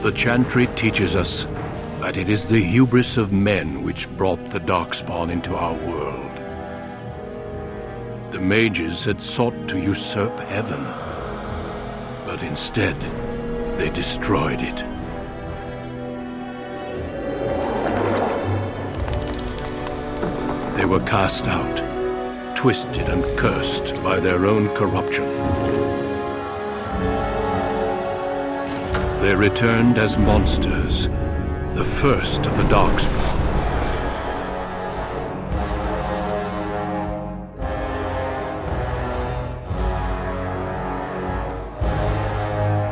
The chantry teaches us that it is the hubris of men which brought the Darkspawn into our world. The mages had sought to usurp heaven, but instead, they destroyed it. They were cast out, twisted and cursed by their own corruption. They returned as monsters, the first of the Darkspawn.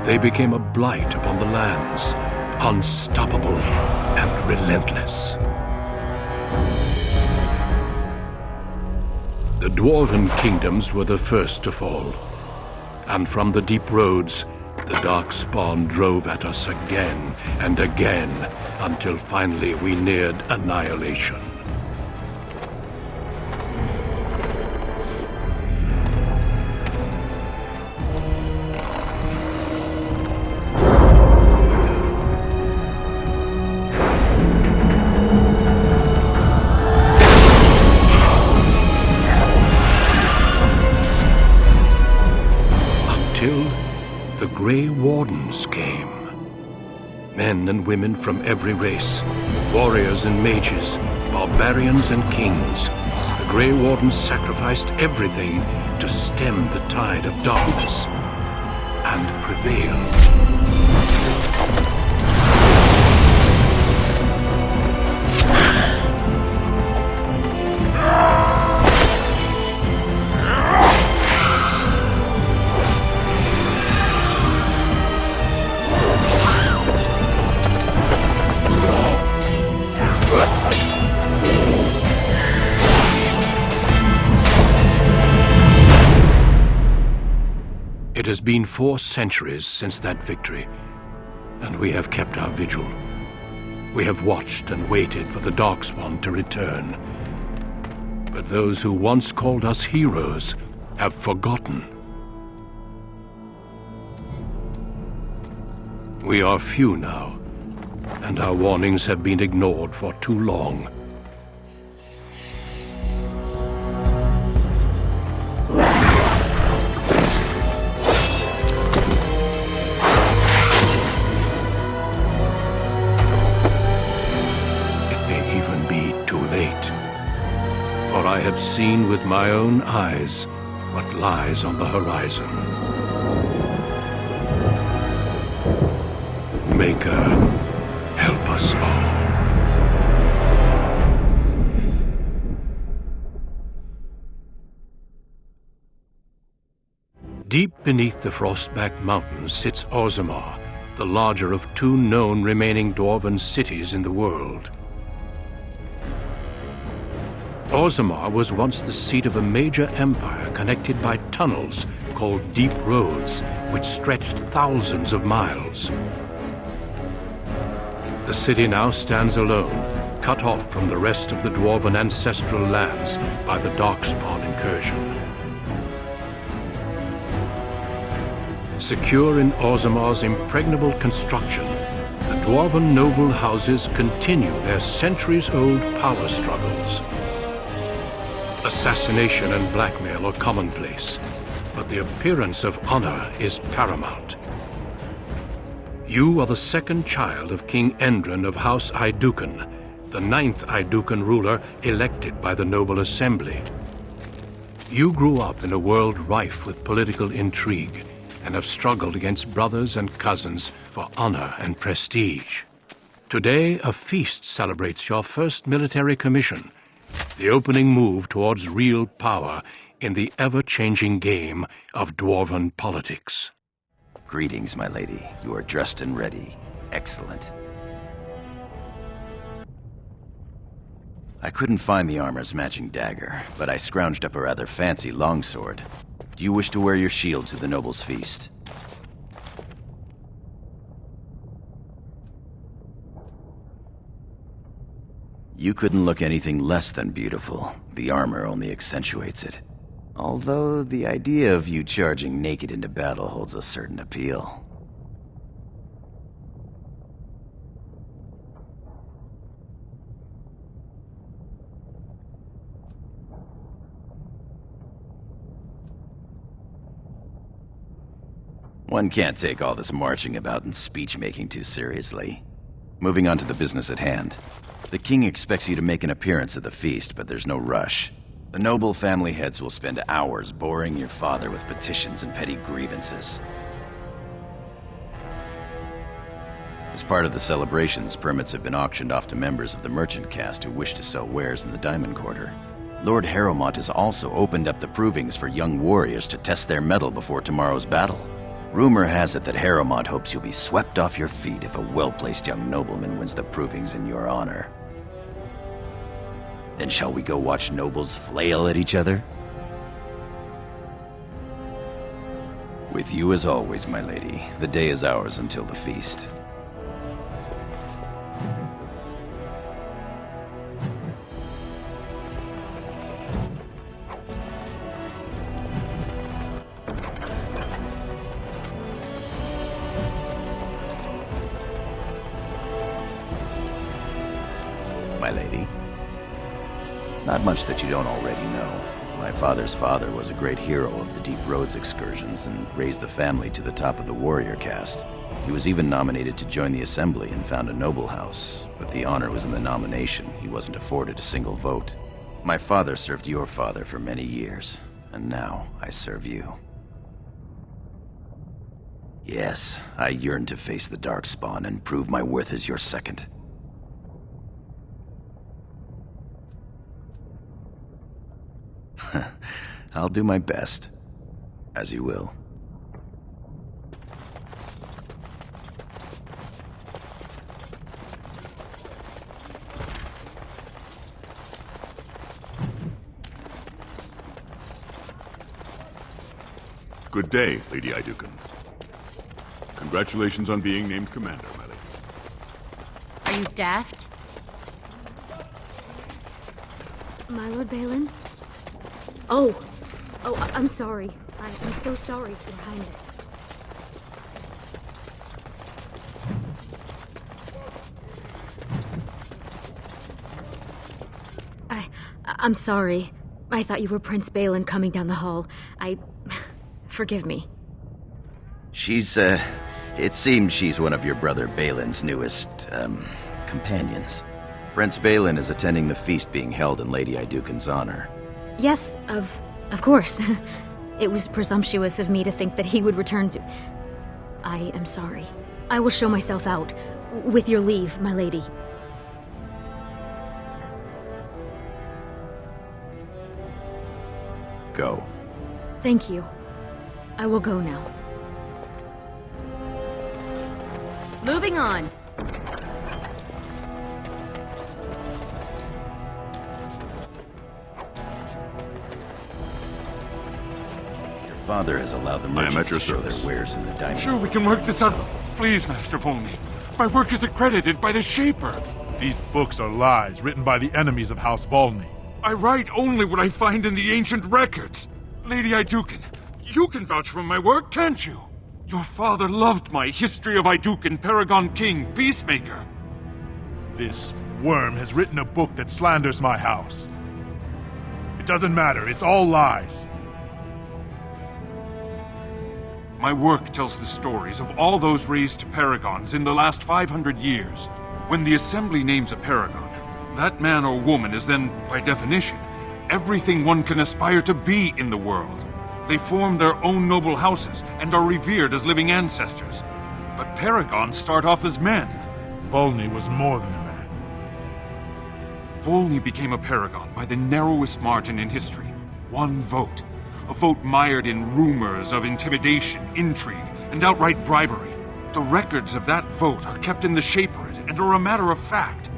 They became a blight upon the lands, unstoppable and relentless. The Dwarven kingdoms were the first to fall, and from the deep roads, the Darkspawn drove at us again and again, until finally we neared annihilation. The Grey Wardens came. Men and women from every race, warriors and mages, barbarians and kings. The Grey Wardens sacrificed everything to stem the tide of darkness and prevail. It has been 4 centuries since that victory, and we have kept our vigil. We have watched and waited for the Darkspawn to return. But those who once called us heroes have forgotten. We are few now, and our warnings have been ignored for too long. For I have seen with my own eyes what lies on the horizon. Maker, help us all. Deep beneath the Frostback Mountains sits Orzammar, the larger of 2 known remaining Dwarven cities in the world. Orzammar was once the seat of a major empire connected by tunnels called Deep Roads, which stretched thousands of miles. The city now stands alone, cut off from the rest of the Dwarven ancestral lands by the Darkspawn incursion. Secure in Orzammar's impregnable construction, the Dwarven noble houses continue their centuries-old power struggles. Assassination and blackmail are commonplace, but the appearance of honor is paramount. You are the second child of King Endrin of House Aeducan, the 9th Aeducan ruler elected by the Noble Assembly. You grew up in a world rife with political intrigue and have struggled against brothers and cousins for honor and prestige. Today, a feast celebrates your first military commission, the opening move towards real power in the ever-changing game of Dwarven politics. Greetings, my lady. You are dressed and ready. Excellent. I couldn't find the armor's matching dagger, but I scrounged up a rather fancy longsword. Do you wish to wear your shield to the noble's feast? You couldn't look anything less than beautiful. The armor only accentuates it. Although the idea of you charging naked into battle holds a certain appeal. One can't take all this marching about and speech-making too seriously. Moving on to the business at hand. The king expects you to make an appearance at the feast, but there's no rush. The noble family heads will spend hours boring your father with petitions and petty grievances. As part of the celebrations, permits have been auctioned off to members of the merchant caste who wish to sell wares in the Diamond Quarter. Lord Harrowmont has also opened up the provings for young warriors to test their mettle before tomorrow's battle. Rumor has it that Harrowmont hopes you'll be swept off your feet if a well-placed young nobleman wins the provings in your honor. Then shall we go watch nobles flail at each other? With you as always, my lady. The day is ours until the feast. My lady. Not much that you don't already know. My father's father was a great hero of the Deep Roads excursions and raised the family to the top of the warrior caste. He was even nominated to join the assembly and found a noble house, but the honor was in the nomination. He wasn't afforded a single vote. My father served your father for many years, and now I serve you. Yes, I yearn to face the Darkspawn and prove my worth as your second. I'll do my best. As you will. Good day, Lady Iduken. Congratulations on being named commander, my lady. Are you daft? My Lord Balin? Oh, I'm sorry. I'm so sorry, Your Highness. I'm sorry. I thought you were Prince Balin coming down the hall. Forgive me. It seems she's one of your brother Balin's newest, companions. Prince Balin is attending the feast being held in Lady Iduken's honor. Yes, of course. It was presumptuous of me to think that he would return to... I am sorry. I will show myself out. With your leave, my lady. Go. Thank you. I will go now. Moving on. Father has allowed the merchants to show their wares in the diamond. Sure, we can work this out. Please, Master Volney. My work is accredited by the Shaper. These books are lies written by the enemies of House Volney. I write only what I find in the ancient records. Lady Iduken, you can vouch for my work, can't you? Your father loved my History of Iduken, Paragon King, Peacemaker. This worm has written a book that slanders my house. It doesn't matter, it's all lies. My work tells the stories of all those raised to paragons in the last 500 years. When the Assembly names a paragon, that man or woman is then, by definition, everything one can aspire to be in the world. They form their own noble houses and are revered as living ancestors. But paragons start off as men. Volney was more than a man. Volney became a paragon by the narrowest margin in history. One vote. A vote mired in rumors of intimidation, intrigue, and outright bribery. The records of that vote are kept in the Shaperate and are a matter of fact.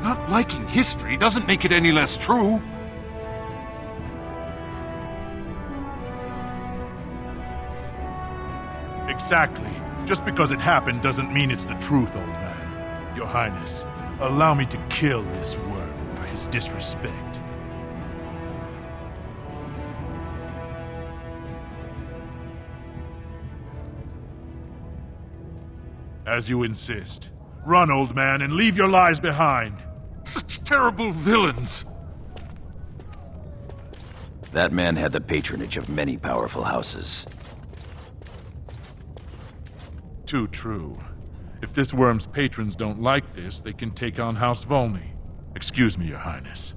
Not liking history doesn't make it any less true. Exactly. Just because it happened doesn't mean it's the truth, old man. Your Highness, allow me to kill this worm for his disrespect. As you insist. Run, old man, and leave your lies behind. Such terrible villains! That man had the patronage of many powerful houses. too true. If this worm's patrons don't like this, they can take on House Volney. Excuse me, Your Highness.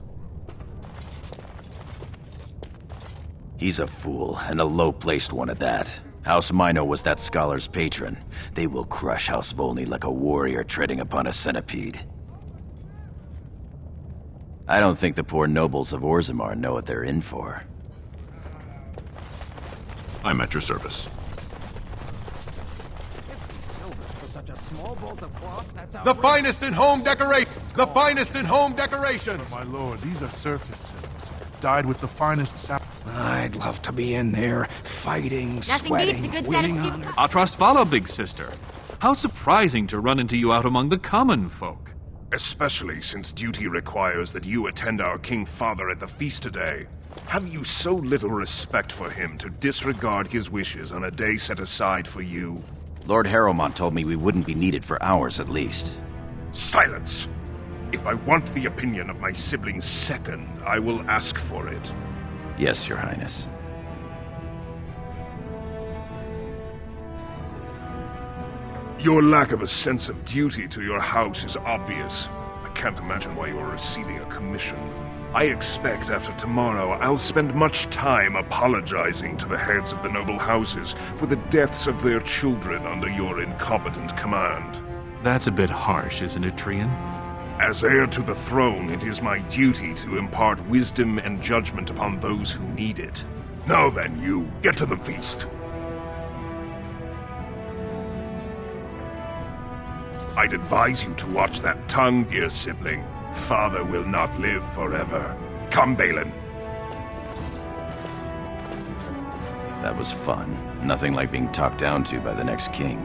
He's a fool, and a low-placed one at that. House Mino was that scholar's patron. They will crush House Volney like a warrior treading upon a centipede. I don't think the poor nobles of Orzammar know what they're in for. I'm at your service. The finest in home decorate! The finest in home decorations! But my lord, these are surface sims, dyed with the finest sap. I'd love to be in there, fighting, Nothing sweating, beats a good winning set of honor. Atrasvala, big sister. How surprising to run into you out among the common folk. Especially since duty requires that you attend our King Father at the feast today. Have you so little respect for him to disregard his wishes on a day set aside for you? Lord Harrowmont told me we wouldn't be needed for hours at least. Silence! If I want the opinion of my sibling's second, I will ask for it. Yes, Your Highness. Your lack of a sense of duty to your house is obvious. I can't imagine why you are receiving a commission. I expect after tomorrow I'll spend much time apologizing to the heads of the noble houses for the deaths of their children under your incompetent command. That's a bit harsh, isn't it, Trian? As heir to the throne, it is my duty to impart wisdom and judgment upon those who need it. Now then, you, get to the feast. I'd advise you to watch that tongue, dear sibling. Father will not live forever. Come, Balin. That was fun. Nothing like being talked down to by the next king.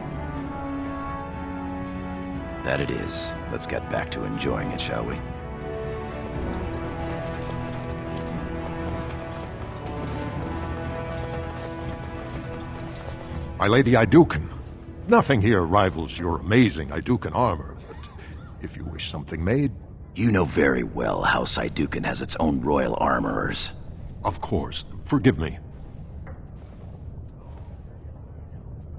That it is. Let's get back to enjoying it, shall we? My Lady Iduken, nothing here rivals your amazing Iduken armor, but if you wish something made... You know very well House Iduken has its own royal armorers. Of course. Forgive me.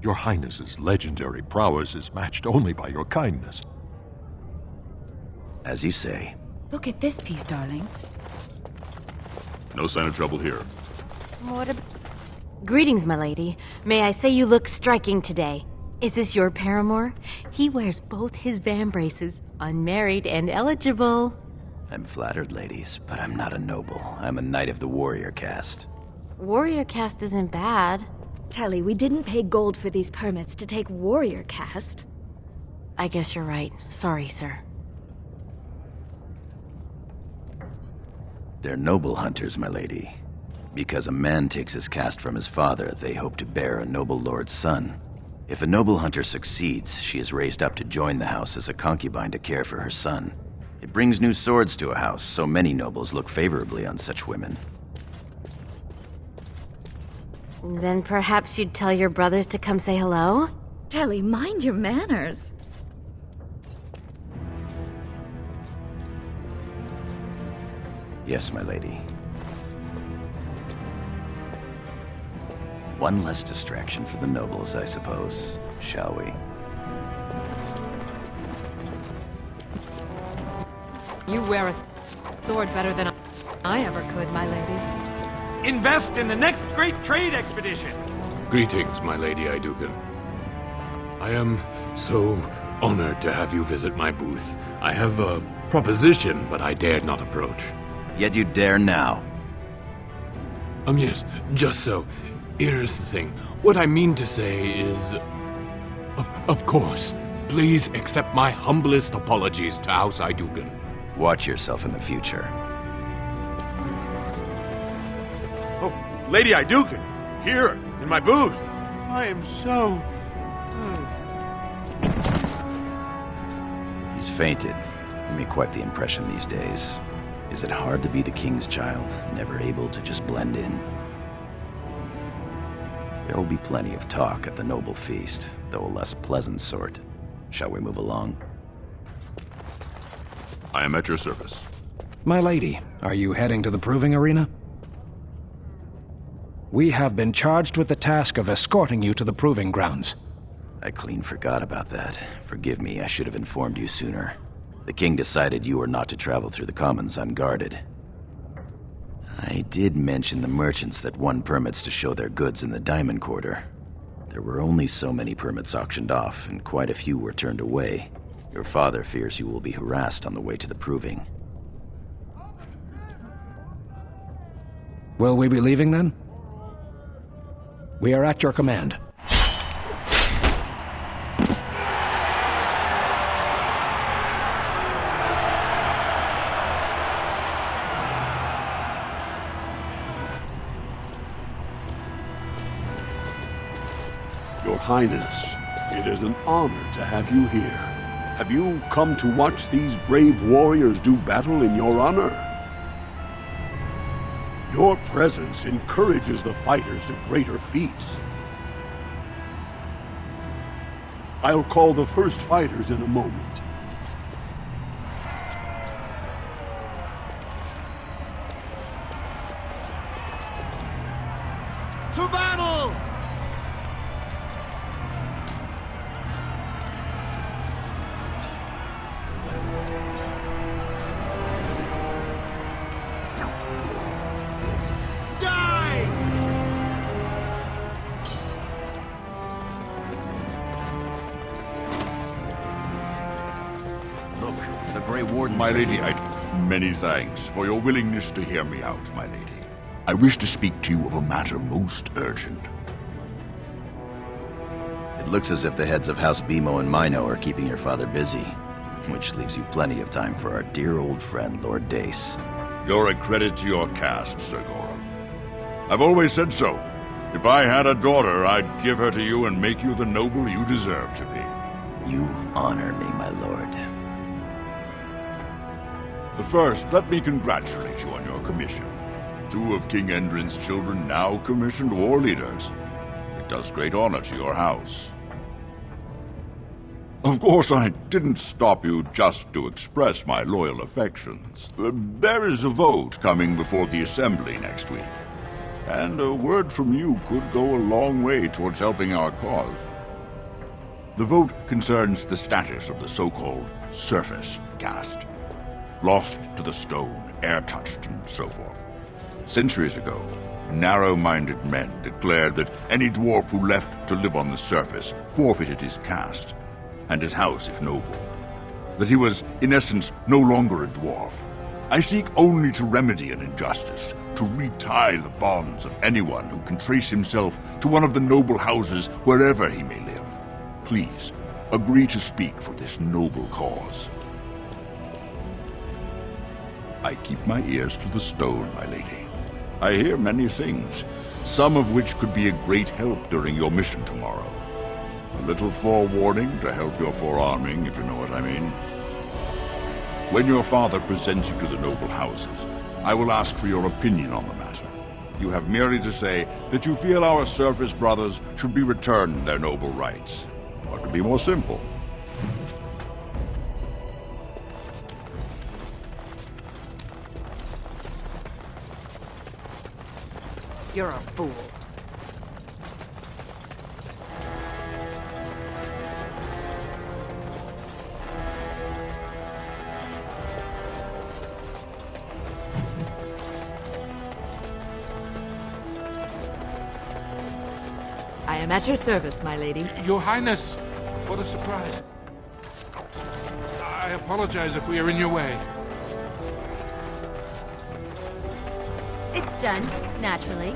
Your Highness's legendary prowess is matched only by your kindness. As you say. Look at this piece, darling. No sign of trouble here. What a... Greetings, my lady. May I say you look striking today. Is this your paramour? He wears both his vambraces, unmarried and eligible. I'm flattered, ladies, but I'm not a noble. I'm a knight of the warrior caste. Warrior caste isn't bad. Telly, we didn't pay gold for these permits to take warrior caste. I guess you're right. Sorry, sir. They're noble hunters, my lady. Because a man takes his caste from his father, they hope to bear a noble lord's son. If a noble hunter succeeds, she is raised up to join the house as a concubine to care for her son. It brings new swords to a house, so many nobles look favorably on such women. Then perhaps you'd tell your brothers to come say hello? Telly, mind your manners. Yes, my lady. One less distraction for the nobles, I suppose. Shall we? You wear a sword better than I ever could, my lady. Invest in the next great trade expedition! Greetings, my Lady Iduken. I am so honored to have you visit my booth. I have a proposition, but I dared not approach. Yet you dare now. Yes, just so. Here's the thing. What I mean to say is... Of course, please accept my humblest apologies to House Iduken. Watch yourself in the future. Oh, Lady Iduken! Here, in my booth! I am so... He's fainted. You make quite the impression these days. Is it hard to be the king's child, never able to just blend in? There will be plenty of talk at the noble feast, though a less pleasant sort. Shall we move along? I am at your service. My lady, are you heading to the proving arena? We have been charged with the task of escorting you to the proving grounds. I clean forgot about that. Forgive me, I should have informed you sooner. The king decided you were not to travel through the commons unguarded. I did mention the merchants that won permits to show their goods in the Diamond Quarter. There were only so many permits auctioned off, and quite a few were turned away. Your father fears you will be harassed on the way to the Proving. Will we be leaving then? We are at your command. Your Highness, it is an honor to have you here. Have you come to watch these brave warriors do battle in your honor? Your presence encourages the fighters to greater feats. I'll call the first fighters in a moment. To battle! My lady, many thanks for your willingness to hear me out, my lady. I wish to speak to you of a matter most urgent. It looks as if the heads of House Bimo and Mino are keeping your father busy, which leaves you plenty of time for our dear old friend, Lord Dace. You're a credit to your caste, Sir Goran. I've always said so. If I had a daughter, I'd give her to you and make you the noble you deserve to be. You honor me, my lord. But first, let me congratulate you on your commission. 2 of King Endrin's children now commissioned war leaders. It does great honor to your house. Of course, I didn't stop you just to express my loyal affections. There is a vote coming before the Assembly next week. And a word from you could go a long way towards helping our cause. The vote concerns the status of the so-called surface caste. Lost to the stone, air-touched, and so forth. Centuries ago, narrow-minded men declared that any dwarf who left to live on the surface forfeited his caste, and his house if noble. That he was, in essence, no longer a dwarf. I seek only to remedy an injustice, to retie the bonds of anyone who can trace himself to one of the noble houses wherever he may live. Please, agree to speak for this noble cause. I keep my ears to the stone, my lady. I hear many things, some of which could be a great help during your mission tomorrow. A little forewarning to help your forearming, if you know what I mean. When your father presents you to the noble houses, I will ask for your opinion on the matter. You have merely to say that you feel our surface brothers should be returned their noble rights. What could be more simple? You're a fool. I am at your service, my lady. Your Highness, what a surprise. I apologize if we are in your way. It's done, naturally.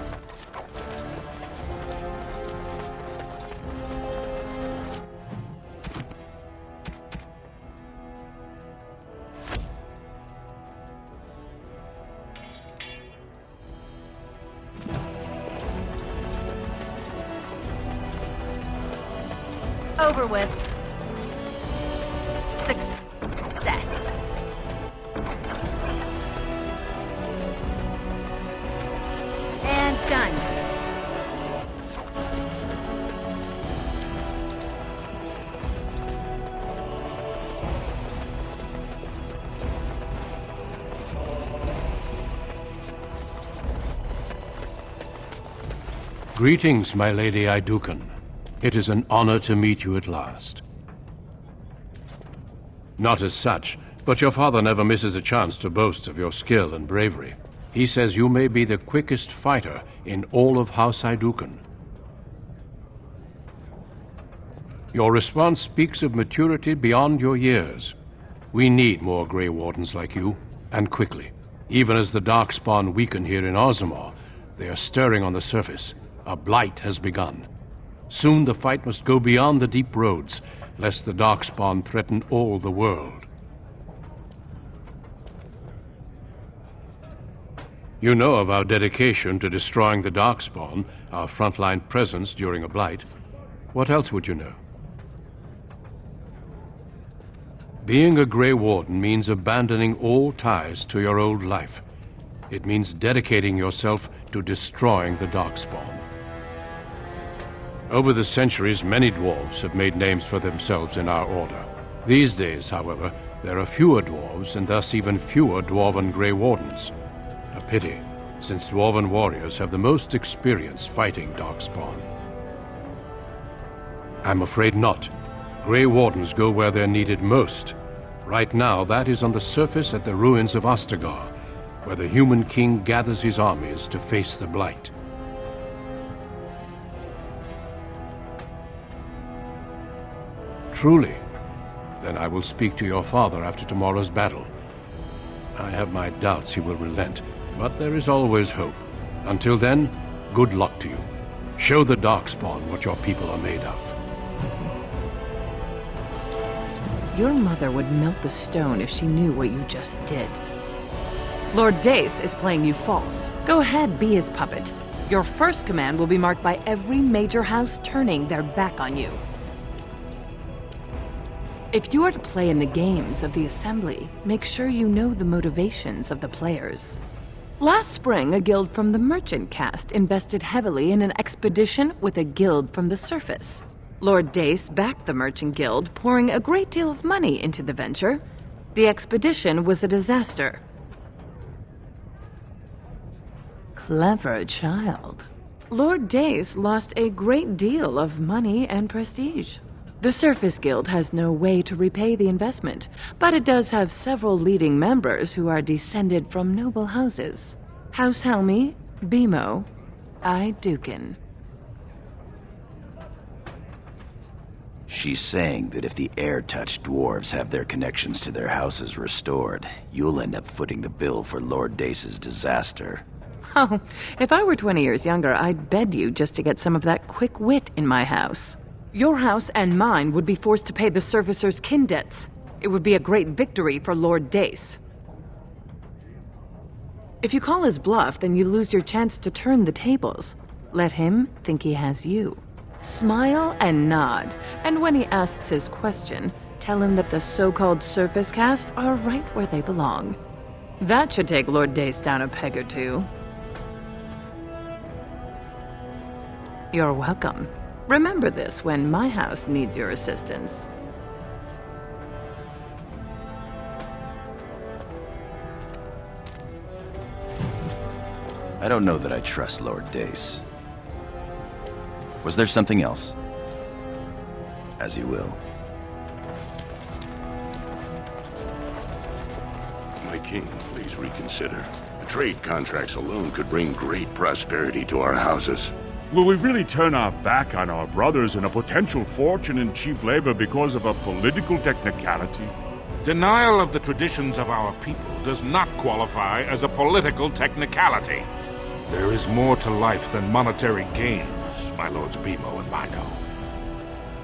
Over with. Success. And done. Greetings, my Lady Idukan. It is an honor to meet you at last. Not as such, but your father never misses a chance to boast of your skill and bravery. He says you may be the quickest fighter in all of House Hydukan. Your response speaks of maturity beyond your years. We need more Grey Wardens like you, and quickly. Even as the Darkspawn weaken here in Orzammar, they are stirring on the surface. A blight has begun. Soon the fight must go beyond the deep roads, lest the Darkspawn threaten all the world. You know of our dedication to destroying the Darkspawn, our frontline presence during a blight. What else would you know? Being a Grey Warden means abandoning all ties to your old life. It means dedicating yourself to destroying the Darkspawn. Over the centuries, many dwarves have made names for themselves in our order. These days, however, there are fewer dwarves and thus even fewer Dwarven Grey Wardens. A pity, since Dwarven warriors have the most experience fighting Darkspawn. I'm afraid not. Grey Wardens go where they're needed most. Right now, that is on the surface at the ruins of Ostagar, where the human king gathers his armies to face the blight. Truly? Then I will speak to your father after tomorrow's battle. I have my doubts he will relent, but there is always hope. Until then, good luck to you. Show the Darkspawn what your people are made of. Your mother would melt the stone if she knew what you just did. Lord Dace is playing you false. Go ahead, be his puppet. Your first command will be marked by every major house turning their back on you. If you are to play in the games of the Assembly, make sure you know the motivations of the players. Last spring, a guild from the Merchant caste invested heavily in an expedition with a guild from the surface. Lord Dace backed the Merchant Guild, pouring a great deal of money into the venture. The expedition was a disaster. Clever child. Lord Dace lost a great deal of money and prestige. The Surface Guild has no way to repay the investment, but it does have several leading members who are descended from noble houses. House Helmi, Bimo, Hydukan. She's saying that if the air-touched dwarves have their connections to their houses restored, you'll end up footing the bill for Lord Dace's disaster. Oh, if I were 20 years younger, I'd bed you just to get some of that quick wit in my house. Your house and mine would be forced to pay the Surfacer's kin debts. It would be a great victory for Lord Dace. If you call his bluff, then you lose your chance to turn the tables. Let him think he has you. Smile and nod, and when he asks his question, tell him that the so-called Surface caste are right where they belong. That should take Lord Dace down a peg or two. You're welcome. Remember this when my house needs your assistance. I don't know that I trust Lord Dace. Was there something else? As you will. My king, please reconsider. The trade contracts alone could bring great prosperity to our houses. Will we really turn our back on our brothers and a potential fortune in cheap labor because of a political technicality? Denial of the traditions of our people does not qualify as a political technicality. There is more to life than monetary gains, my lords Bimo and Mino.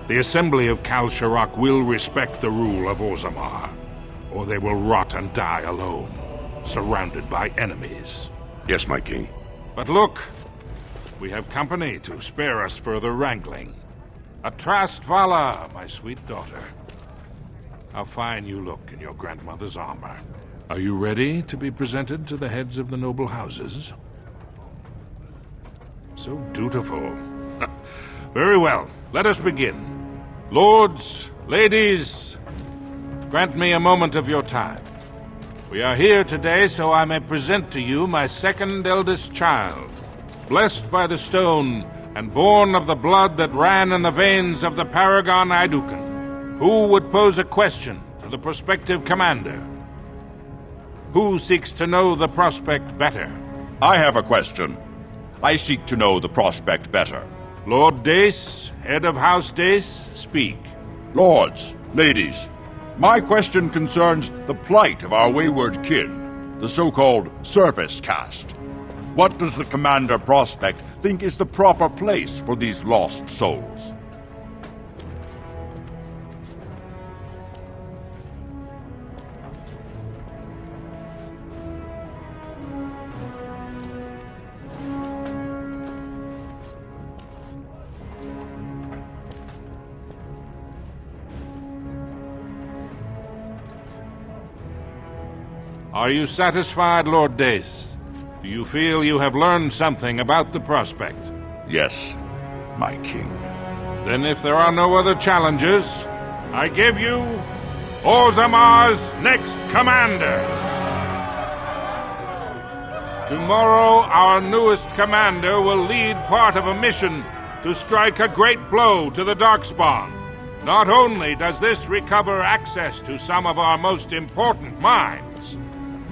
The Assembly of Kal Sharok will respect the rule of Orzammar, or they will rot and die alone, surrounded by enemies. Yes, my king. But look, we have company to spare us further wrangling. Atrast Vala, my sweet daughter. How fine you look in your grandmother's armor. Are you ready to be presented to the heads of the noble houses? So dutiful. Very well, let us begin. Lords, ladies, grant me a moment of your time. We are here today so I may present to you my second eldest child, blessed by the stone and born of the blood that ran in the veins of the Paragon Idukan, who would pose a question to the prospective commander? Who seeks to know the prospect better? I have a question. I seek to know the prospect better. Lord Dace, head of House Dace, speak. Lords, ladies, my question concerns the plight of our wayward kin, the so-called service caste. What does the Commander Prospect think is the proper place for these lost souls? Are you satisfied, Lord Dace? Do you feel you have learned something about the prospect? Yes, my king. Then if there are no other challenges, I give you Orzamar's next commander. Tomorrow, our newest commander will lead part of a mission to strike a great blow to the Darkspawn. Not only does this recover access to some of our most important mines,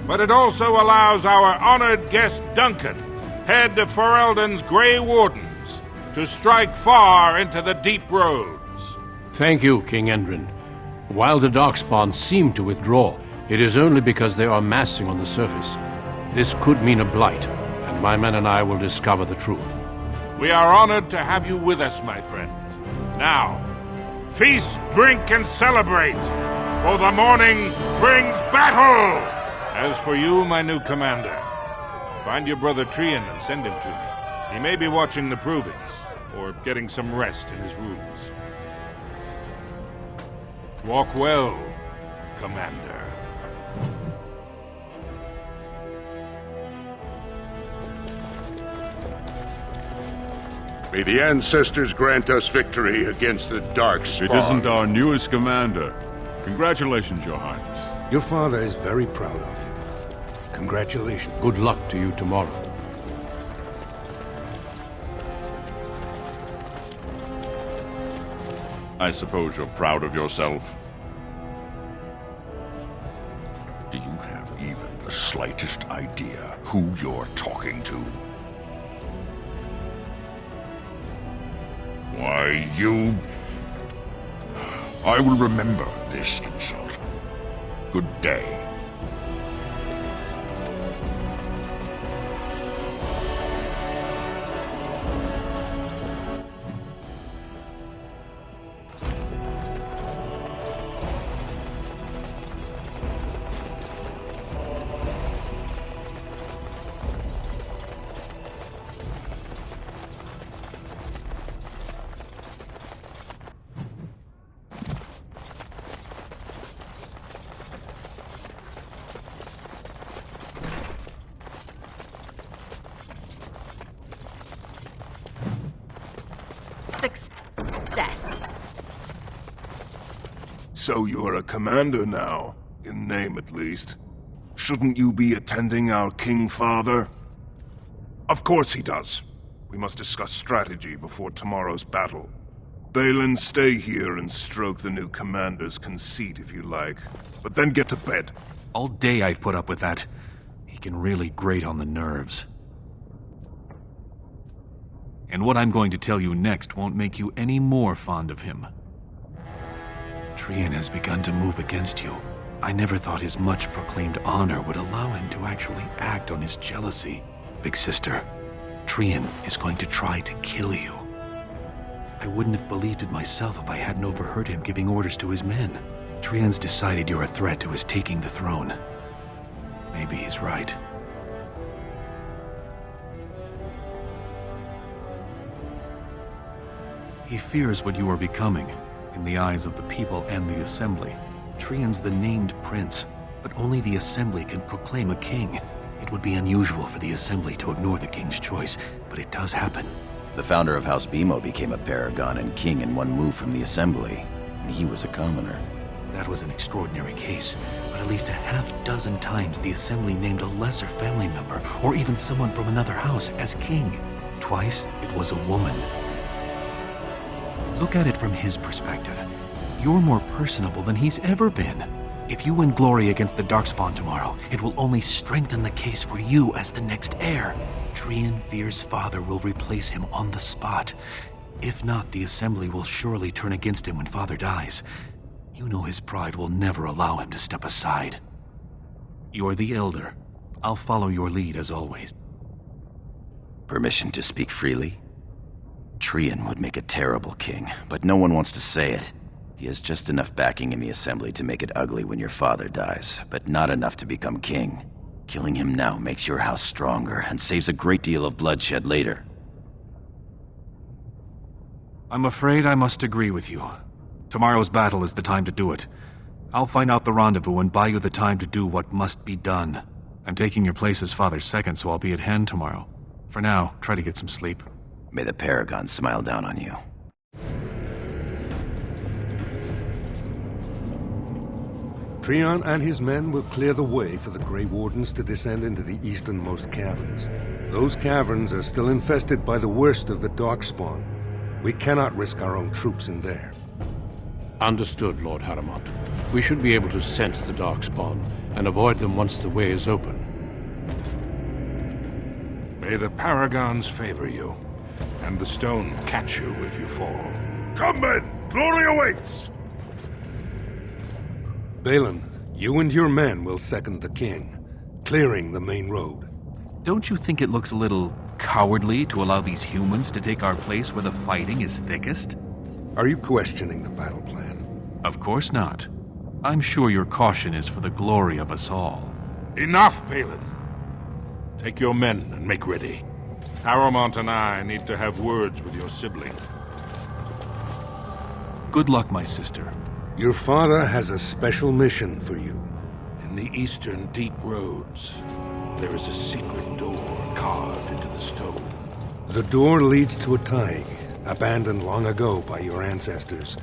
but it also allows our honored guest Duncan, head of Ferelden's Grey Wardens, to strike far into the deep roads. Thank you, King Endrin. While the Darkspawn seem to withdraw, it is only because they are massing on the surface. This could mean a blight, and my men and I will discover the truth. We are honored to have you with us, my friend. Now, feast, drink, and celebrate, for the morning brings battle! As for you, my new commander, find your brother Trian and send him to me. He may be watching the provings, or getting some rest in his rooms. Walk well, Commander. May the ancestors grant us victory against the Darkspawn. It isn't our newest commander. Congratulations, Your Highness. Your father is very proud of you. Congratulations. Good luck to you tomorrow. I suppose you're proud of yourself. Do you have even the slightest idea who you're talking to? Why, you... I will remember this insult. Good day. Success. So you're a commander now, in name at least. Shouldn't you be attending our King Father? Of course he does. We must discuss strategy before tomorrow's battle. Balin, stay here and stroke the new commander's conceit if you like. But then get to bed. All day I've put up with that. He can really grate on the nerves. And what I'm going to tell you next won't make you any more fond of him. Trian has begun to move against you. I never thought his much-proclaimed honor would allow him to actually act on his jealousy. Big sister, Trian is going to try to kill you. I wouldn't have believed it myself if I hadn't overheard him giving orders to his men. Trian's decided you're a threat to his taking the throne. Maybe he's right. He fears what you are becoming, in the eyes of the people and the Assembly. Trian's the named prince, but only the Assembly can proclaim a king. It would be unusual for the Assembly to ignore the king's choice, but it does happen. The founder of House Bimo became a paragon and king in one move from the Assembly, and he was a commoner. That was an extraordinary case, but at least a half-dozen times the Assembly named a lesser family member, or even someone from another house, as king. twice, it was a woman. Look at it from his perspective. You're more personable than he's ever been. If you win glory against the Darkspawn tomorrow, it will only strengthen the case for you as the next heir. Trian Fear's father will replace him on the spot. If not, the Assembly will surely turn against him when father dies. You know his pride will never allow him to step aside. You're the elder. I'll follow your lead as always. Permission to speak freely? Trian would make a terrible king, but no one wants to say it. He has just enough backing in the Assembly to make it ugly when your father dies, but not enough to become king. Killing him now makes your house stronger and saves a great deal of bloodshed later. I'm afraid I must agree with you. Tomorrow's battle is the time to do it. I'll find out the rendezvous and buy you the time to do what must be done. I'm taking your place as father's second, so I'll be at hand tomorrow. For now, try to get some sleep. May the Paragon smile down on you. Trian and his men will clear the way for the Grey Wardens to descend into the easternmost caverns. Those caverns are still infested by the worst of the Darkspawn. We cannot risk our own troops in there. Understood, Lord Haramont. We should be able to sense the Darkspawn and avoid them once the way is open. May the Paragons favor you, and the stone catch you if you fall. Come, men! Glory awaits! Balin, you and your men will second the king, clearing the main road. Don't you think it looks a little cowardly to allow these humans to take our place where the fighting is thickest? Are you questioning the battle plan? Of course not. I'm sure your caution is for the glory of us all. Enough, Balin! Take your men and make ready. Haramont and I need to have words with your sibling. Good luck, my sister. Your father has a special mission for you. In the eastern deep roads, there is a secret door carved into the stone. The door leads to a Taig, abandoned long ago by your ancestors.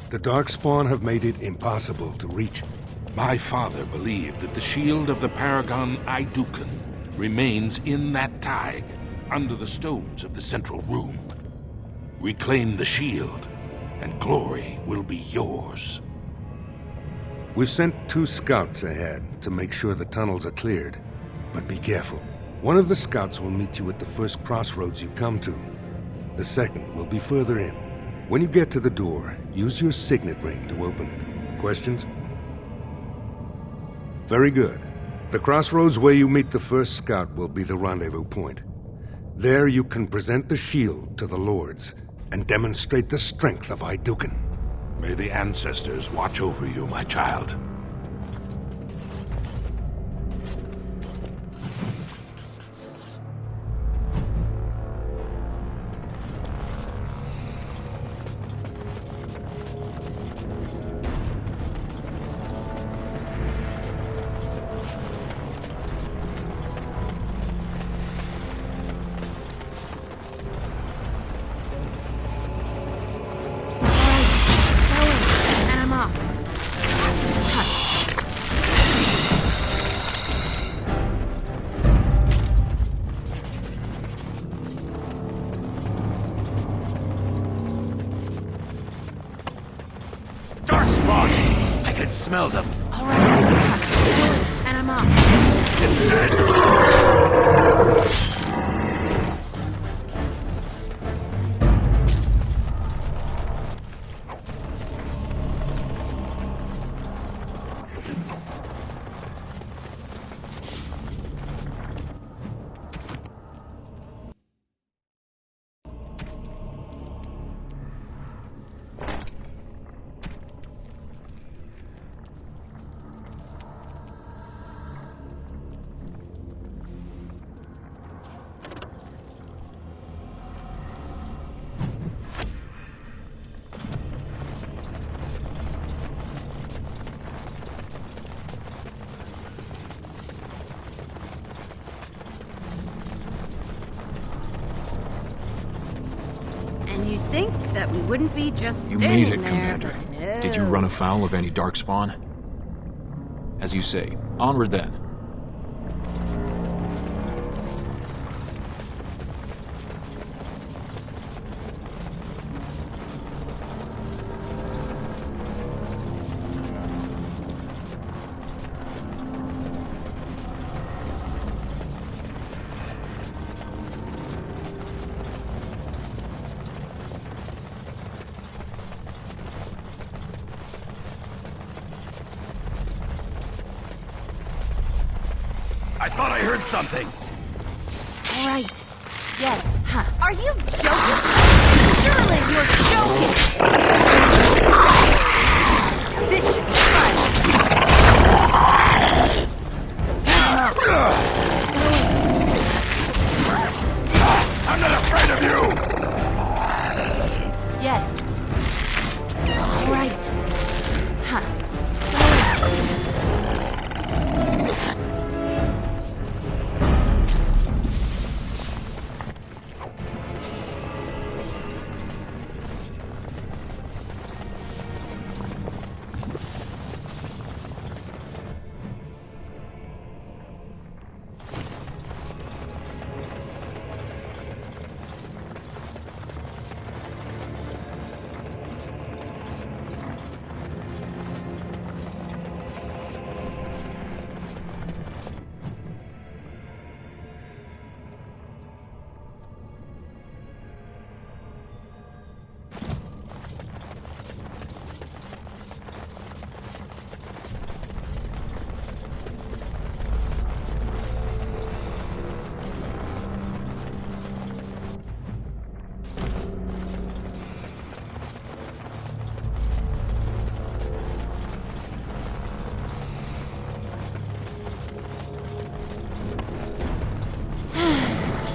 The Darkspawn have made it impossible to reach. My father believed that the shield of the Paragon Aidukan remains in that Taig, under the stones of the central room. Reclaim the shield, and glory will be yours. We've sent 2 scouts ahead to make sure the tunnels are cleared. But be careful. One of the scouts will meet you at the first crossroads you come to. The second will be further in. When you get to the door, use your signet ring to open it. Questions? Very good. The crossroads where you meet the first scout will be the rendezvous point. There you can present the shield to the lords and demonstrate the strength of Aidukan. May the ancestors watch over you, my child. Smell them. All right, and I'm off. You'd think that we wouldn't be just You standing made it, there, Commander. but no. Did you run afoul of any Darkspawn? As you say, onward then. I thought I heard something. All right. Yes. Huh. Are you joking? Surely you're joking! This should be fun. I'm not afraid of you! Yes. All right. Huh.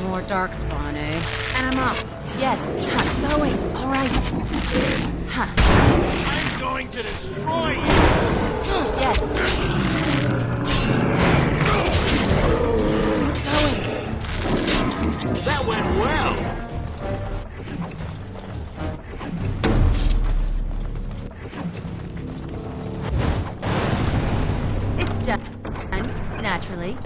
More darkspawn, eh? And I'm off. Yes. Huh. Going. All right. Huh. I'm going to destroy you! Yes. Going. That went well! It's done. Naturally.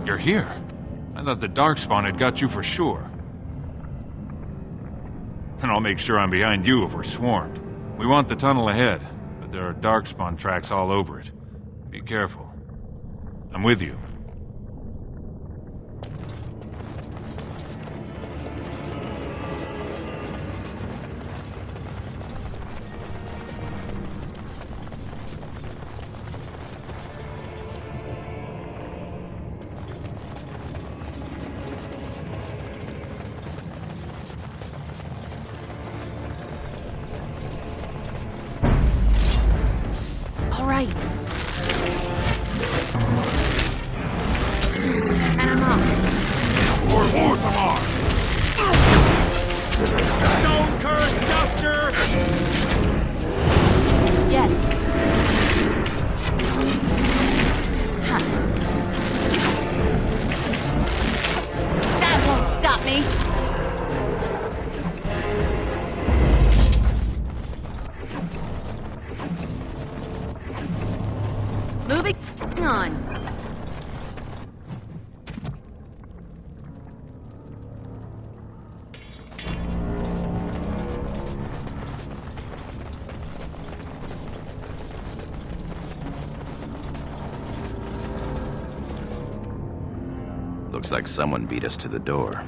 You're here. I thought the Darkspawn had got you for sure. And I'll make sure I'm behind you if we're swarmed. We want the tunnel ahead, but there are Darkspawn tracks all over it. Be careful. I'm with you. All right. And I'm off. More tomorrow! Stone Curse Duster! Yes. Huh. That won't stop me. Moving on. Looks like someone beat us to the door.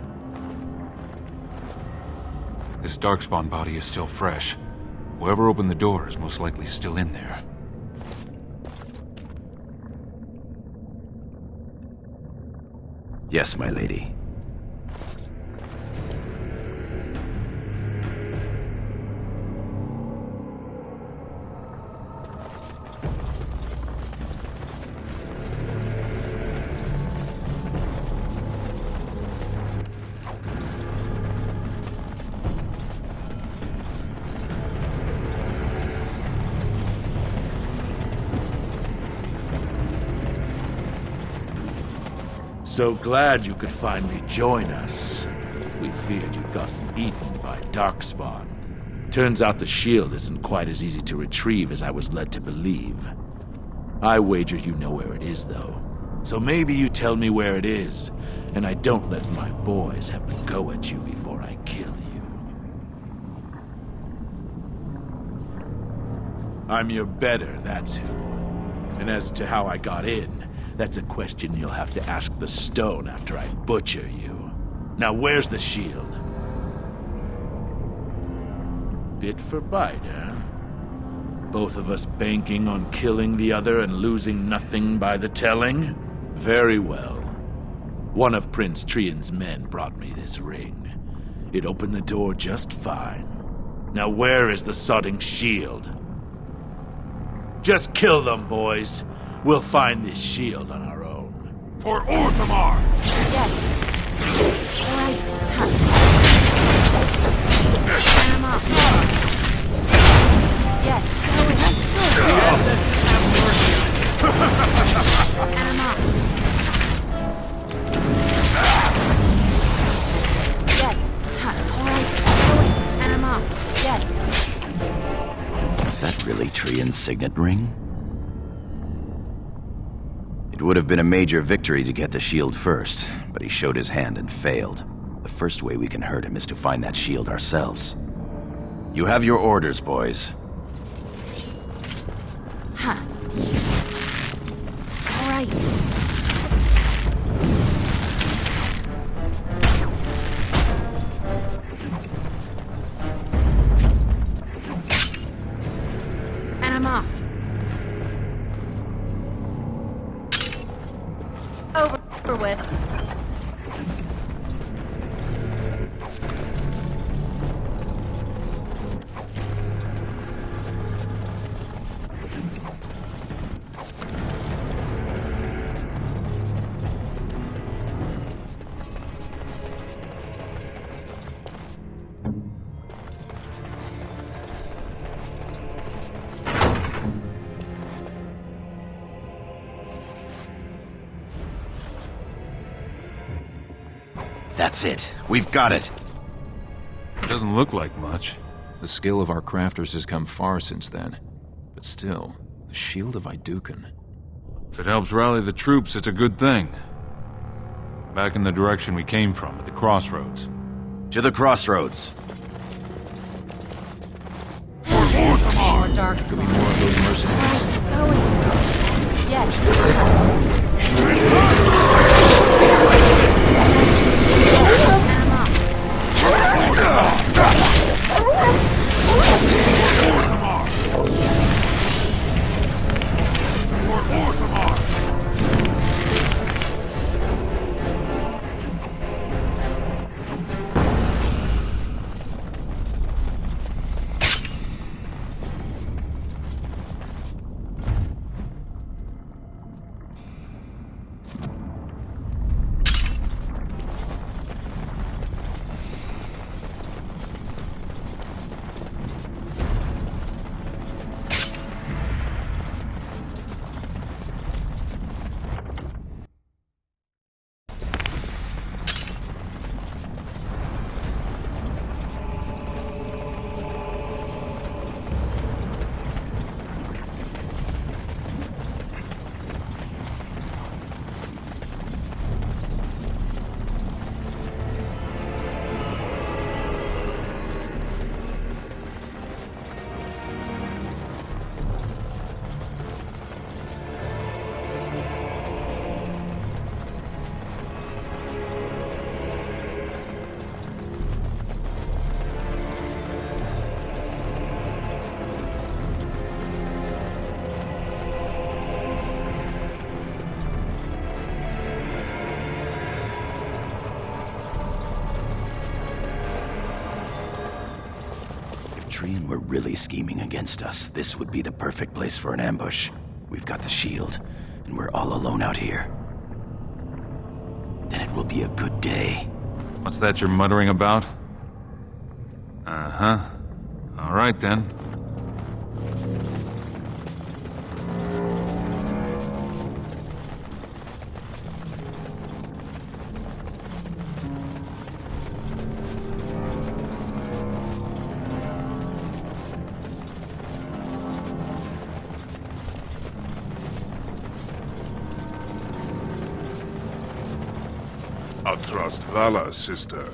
This Darkspawn body is still fresh. Whoever opened the door is most likely still in there. Yes, my lady. So glad you could finally join us. We feared you'd gotten eaten by Darkspawn. Turns out the shield isn't quite as easy to retrieve as I was led to believe. I wager you know where it is, though. So maybe you tell me where it is, and I don't let my boys have a go at you before I kill you. I'm your better, that's who. And as to how I got in, That's a question you'll have to ask the stone after I butcher you. Now where's the shield? Bit for bite, huh? Both of us banking on killing the other and losing nothing by the telling? Very well. One of Prince Trian's men brought me this ring. It opened the door just fine. Now where is the sodding shield? Just kill them, boys. We'll find this shield on our own. For Orthamar! Yes. All right. I'm off. Yes. And I'm off. Yes. All right. And I'm off. Yes. Is that really Trian's signet ring? It would have been a major victory to get the shield first, but he showed his hand and failed. The first way we can hurt him is to find that shield ourselves. You have your orders, boys. Huh. All right. And I'm off. Over with. That's it. We've got it. It doesn't look like much. The skill of our crafters has come far since then. But still, the Shield of Iduken. If it helps rally the troops, it's a good thing. Back in the direction we came from, at the crossroads. To the crossroads. More dark. Could be more of those mercenaries. Going. Yes. Trian were really scheming against us, this would be the perfect place for an ambush. We've got the shield, and we're all alone out here. Then it will be a good day. What's that you're muttering about? Uh-huh. All right, then. I'll trust Vala, sister.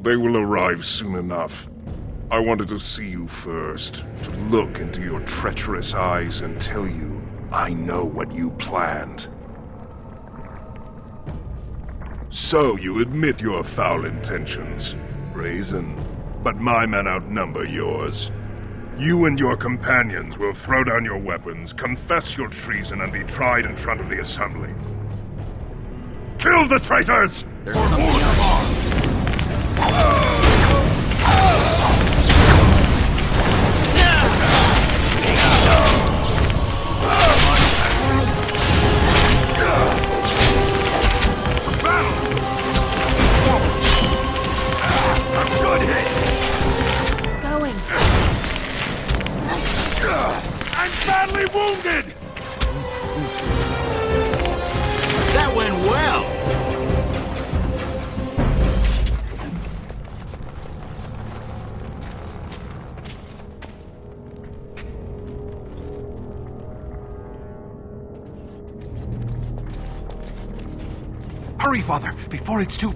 They will arrive soon enough. I wanted to see you first, to look into your treacherous eyes and tell you I know what you planned. So you admit your foul intentions. Brazen. But my men outnumber yours. You and your companions will throw down your weapons, confess your treason, and be tried in front of the Assembly. Kill the traitors! There's something else. I'm badly wounded! That went well! Hurry, Father, before it's too...